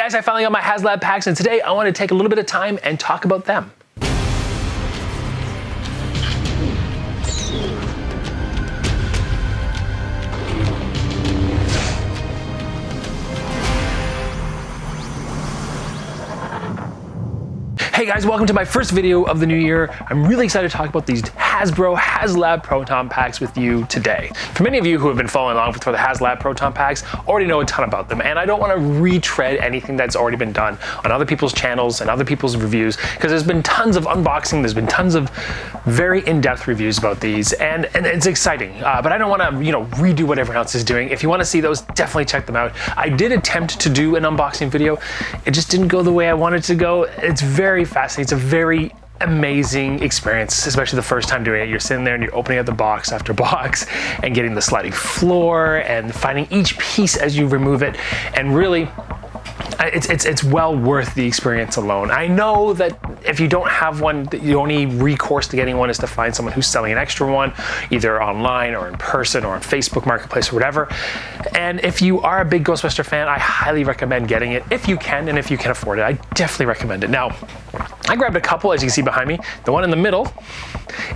guys, I finally got my Haslab packs, and today I want to take a little bit of time and talk about them. Hey guys, welcome to my first video of the new year. I'm really excited to talk about these Hasbro Haslab Proton Packs with you today. For many of you who have been following along for the Haslab Proton Packs already know a ton about them, and I don't want to retread anything that's already been done on other people's channels and other people's reviews, because there's been tons of unboxing, there's been tons of very in-depth reviews about these, and it's exciting. But I don't want to, redo what everyone else is doing. If you want to see those, definitely check them out. I did attempt to do an unboxing video. It just didn't go the way I wanted it to go. It's very fascinating. It's a very amazing experience, especially the first time doing it. You're sitting there and you're opening up the box after box and getting the sliding floor and finding each piece as you remove it, and really it's well worth the experience alone. I know that if you don't have one, the only recourse to getting one is to find someone who's selling an extra one, either online or in person or on Facebook Marketplace or whatever. And if you are a big Ghostbuster fan, I highly recommend getting it if you can, and if you can afford it. I definitely recommend it. Now, I grabbed a couple, as you can see behind me. The one in the middle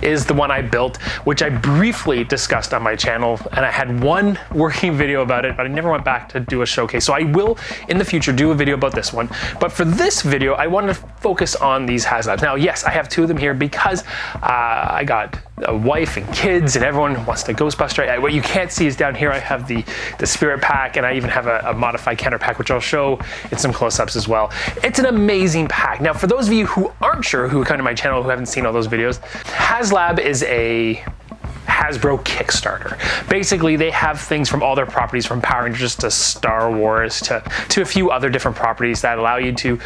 is the one I built, which I briefly discussed on my channel, and I had one working video about it, but I never went back to do a showcase. So I will, in the future, do a video about this one. But for this video, I wanted to focus on these Haslabs. Now, yes, I have two of them here because I got a wife and kids, and everyone wants the Ghostbuster. What you can't see is down here, I have the Spirit Pack, and I even have a modified counter pack, which I'll show in some close-ups as well. It's an amazing pack. Now, for those of you who aren't sure, who come to my channel, who haven't seen all those videos, Haslab is a Hasbro Kickstarter. Basically, they have things from all their properties, from Power Rangers to Star Wars to a few other different properties that allow you to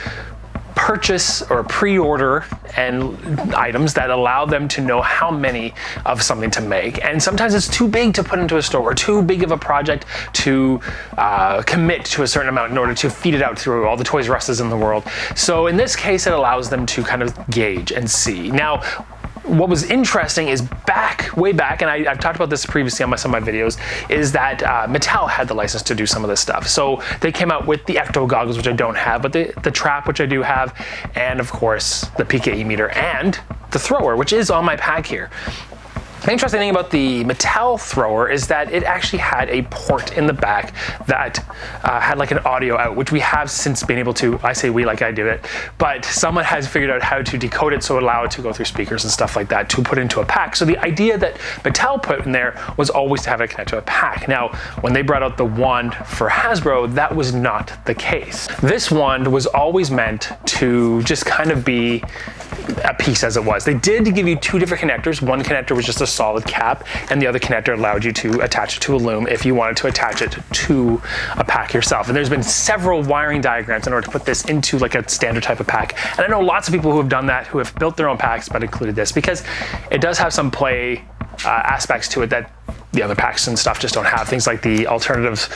purchase or pre-order and items that allow them to know how many of something to make. And sometimes it's too big to put into a store, or too big of a project to commit to a certain amount in order to feed it out through all the Toys R Us's in the world. So in this case, it allows them to kind of gauge and see. Now, what was interesting is way back, and I've talked about this previously on some of my videos, is that Mattel had the license to do some of this stuff. So they came out with the Ecto goggles, which I don't have, but the trap, which I do have, and of course the PKE meter and the thrower, which is on my pack here. The interesting thing about the Mattel thrower is that it actually had a port in the back that had like an audio out, which we have since been able to, I say we like I do it, but someone has figured out how to decode it so it allowed it to go through speakers and stuff like that to put into a pack. So the idea that Mattel put in there was always to have it connect to a pack. Now, when they brought out the wand for Hasbro, that was not the case. This wand was always meant to just kind of be a piece as it was. They did give you two different connectors. One connector was just a solid cap, and the other connector allowed you to attach it to a loom if you wanted to attach it to a pack yourself. And there's been several wiring diagrams in order to put this into like a standard type of pack. And I know lots of people who have done that, who have built their own packs, but included this because it does have some play aspects to it that the other packs and stuff just don't have. Things like the alternative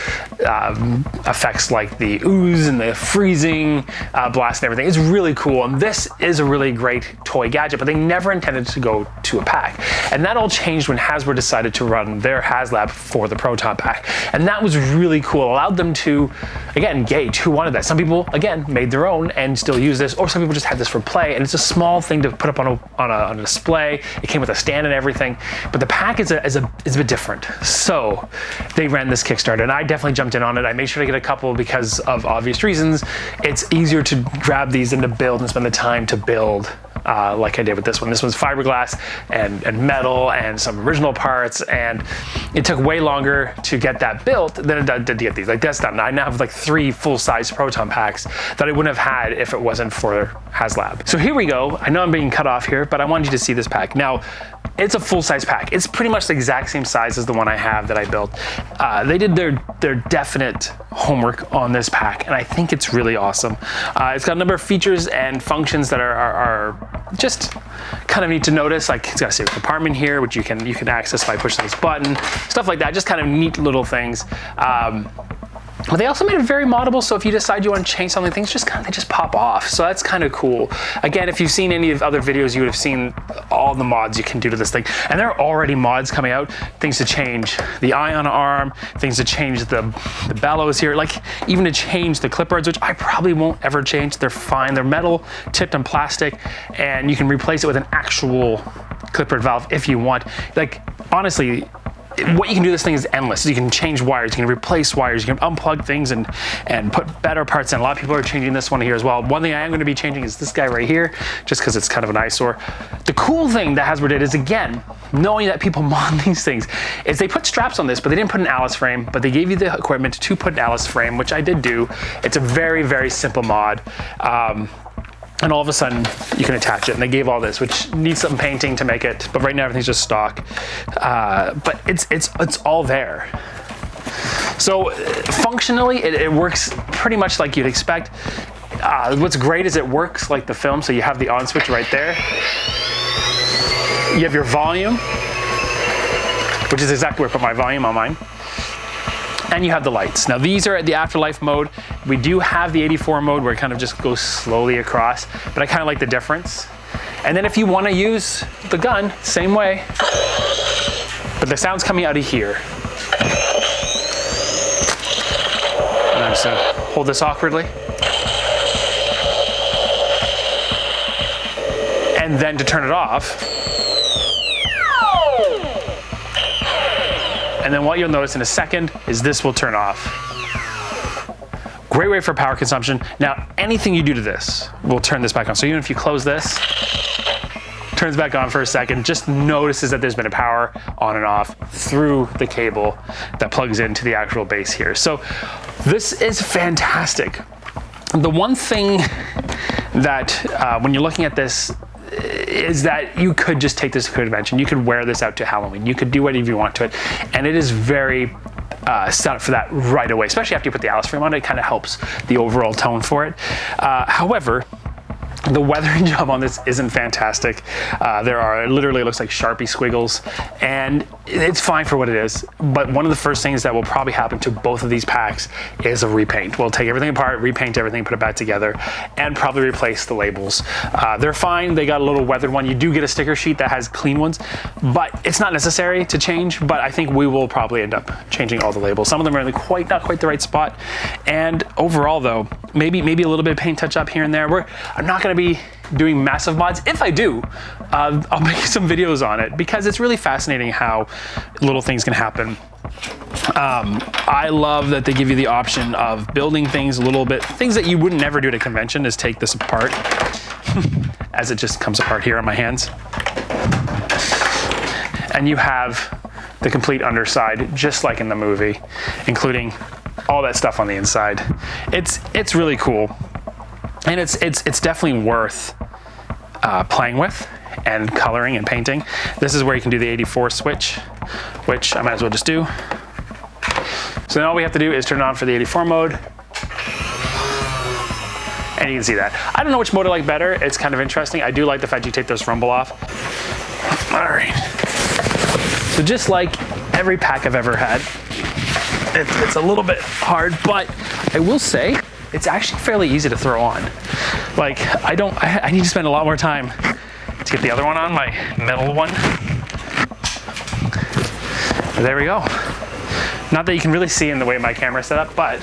effects like the ooze and the freezing blast and everything. It's really cool, and this is a really great toy gadget, but they never intended to go to a pack. And that all changed when Hasbro decided to run their Haslab for the Proton Pack. And that was really cool. It allowed them to, again, gauge who wanted that. Some people, again, made their own and still use this, or some people just had this for play, and it's a small thing to put up on a display. It came with a stand and everything, but the pack is a bit different. So they ran this Kickstarter, and I definitely jumped in on it. I made sure to get a couple because of obvious reasons. It's easier to grab these and to build and spend the time to build like I did with this one. This one's fiberglass and metal and some original parts, and it took way longer to get that built than it did to get these. Like that's done. I now have like 3 full-size Proton Packs that I wouldn't have had if it wasn't for Haslab. So here we go. I know I'm being cut off here, but I wanted you to see this pack. Now, it's a full-size pack. It's pretty much the exact same size as the one I have that I built. They did their definite homework on this pack, and I think it's really awesome. It's got a number of features and functions that are just kind of neat to notice. Like it's got a safe compartment here, which you can access by pushing this button, stuff like that. Just kind of neat little things. But they also made it very moddable, so if you decide you want to change something, things just they just pop off. So that's kind of cool. Again, if you've seen any of other videos, you would have seen all the mods you can do to this thing. And there are already mods coming out, things to change the ion arm, things to change the bellows here, like even to change the clipboards, which I probably won't ever change. They're fine. They're metal, tipped and plastic, and you can replace it with an actual clipboard valve if you want. Like, honestly, what you can do this thing is endless. You can change wires, you can replace wires, you can unplug things and put better parts in. A lot of people are changing this one here as well. One thing I am going to be changing is this guy right here, just because it's kind of an eyesore. The cool thing that Hasbro did is, again, knowing that people mod these things, is they put straps on this, but they didn't put an Alice frame, but they gave you the equipment to put an Alice frame, which I did do. It's a very, very simple mod. And all of a sudden you can attach it, and they gave all this, which needs some painting to make it, but right now everything's just stock. But it's all there. So functionally it works pretty much like you'd expect. What's great is it works like the film, so you have the on switch right there. You have your volume, which is exactly where I put my volume on mine. And you have the lights. Now these are at the Afterlife mode. We do have the 84 mode where it kind of just goes slowly across, but I kind of like the difference. And then if you want to use the gun, same way, but the sound's coming out of here. And I'm just gonna hold this awkwardly. And then to turn it off, and then what you'll notice in a second is this will turn off. Great way for power consumption. Now, anything you do to this will turn this back on. So even if you close this, turns back on for a second, just notices that there's been a power on and off through the cable that plugs into the actual base here. So this is fantastic. The one thing that when you're looking at this is that you could just take this to a convention. You could wear this out to Halloween. You could do whatever you want to it. And it is very set up for that right away, especially after you put the Alice frame on it. It kind of helps the overall tone for it. However, the weathering job on this isn't fantastic. There are literally, it looks like Sharpie squiggles, and it's fine for what it is. But one of the first things that will probably happen to both of these packs is a repaint. We'll take everything apart, repaint everything, put it back together, and probably replace the labels. They're fine. They got a little weathered one. You do get a sticker sheet that has clean ones, but it's not necessary to change. But I think we will probably end up changing all the labels. Some of them are in not quite the right spot. And overall, though, maybe a little bit of paint touch up here and there. I'm not going to be doing massive mods. If I do, I'll make some videos on it, because it's really fascinating how little things can happen. I love that they give you the option of building things a little bit, things that you wouldn't ever do at a convention, is take this apart as it just comes apart here on my hands. And you have the complete underside, just like in the movie, including all that stuff on the inside. It's really cool. And it's definitely worth playing with and coloring and painting. This is where you can do the 84 switch, which I might as well just do. So then all we have to do is turn it on for the 84 mode. And you can see that. I don't know which mode I like better. It's kind of interesting. I do like the fact you take this rumble off. All right. So just like every pack I've ever had, it's a little bit hard, but I will say, it's actually fairly easy to throw on. Like, I need to spend a lot more time to get the other one on, my metal one. There we go. Not that you can really see in the way my camera's set up, but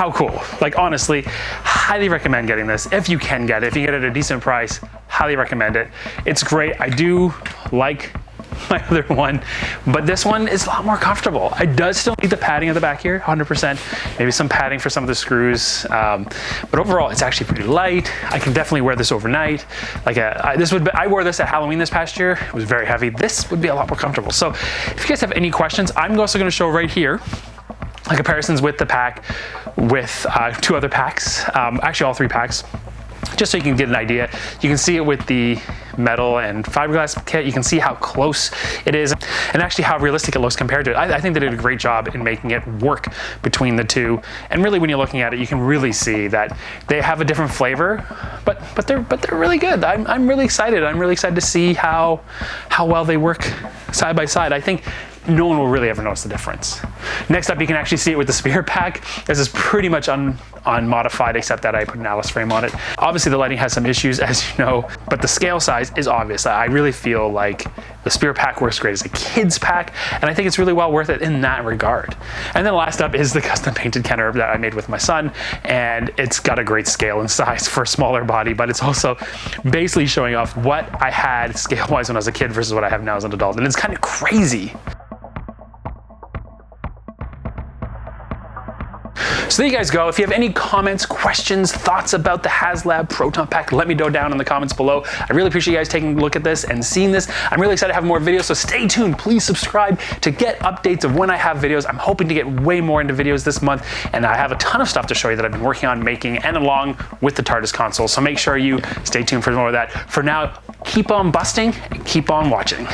how cool. Like, honestly, highly recommend getting this if you can get it. If you get it at a decent price, highly recommend it. It's great. I do like my other one, but this one is a lot more comfortable. It does still need the padding at the back here, 100%. Maybe some padding for some of the screws, but overall, it's actually pretty light. I can definitely wear this overnight. Like, I wore this at Halloween this past year. It was very heavy. This would be a lot more comfortable. So, if you guys have any questions, I'm also going to show right here comparisons with the pack with 2 other packs, actually all 3 packs. just so you can get an idea. You can see it with the metal and fiberglass kit. You can see how close it is and actually how realistic it looks compared to it. I think they did a great job in making it work between the two. And really, when you're looking at it, you can really see that they have a different flavor, but they're really good. I'm really excited. I'm really excited to see how well they work side by side. I think no one will really ever notice the difference. Next up, you can actually see it with the Spirit Pack. This is pretty much unmodified, except that I put an Alice frame on it. Obviously, the lighting has some issues, as you know, but the scale size is obvious. I really feel like the Spirit Pack works great as a kid's pack, and I think it's really well worth it in that regard. And then last up is the custom painted Kenner that I made with my son, and it's got a great scale and size for a smaller body, but it's also basically showing off what I had scale-wise when I was a kid versus what I have now as an adult, and it's kind of crazy. So there you guys go. If you have any comments, questions, thoughts about the Haslab Proton Pack, let me know down in the comments below. I really appreciate you guys taking a look at this and seeing this. I'm really excited to have more videos, so stay tuned. Please subscribe to get updates of when I have videos. I'm hoping to get way more into videos this month, and I have a ton of stuff to show you that I've been working on making, and along with the TARDIS console. So make sure you stay tuned for more of that. For now, keep on busting and keep on watching.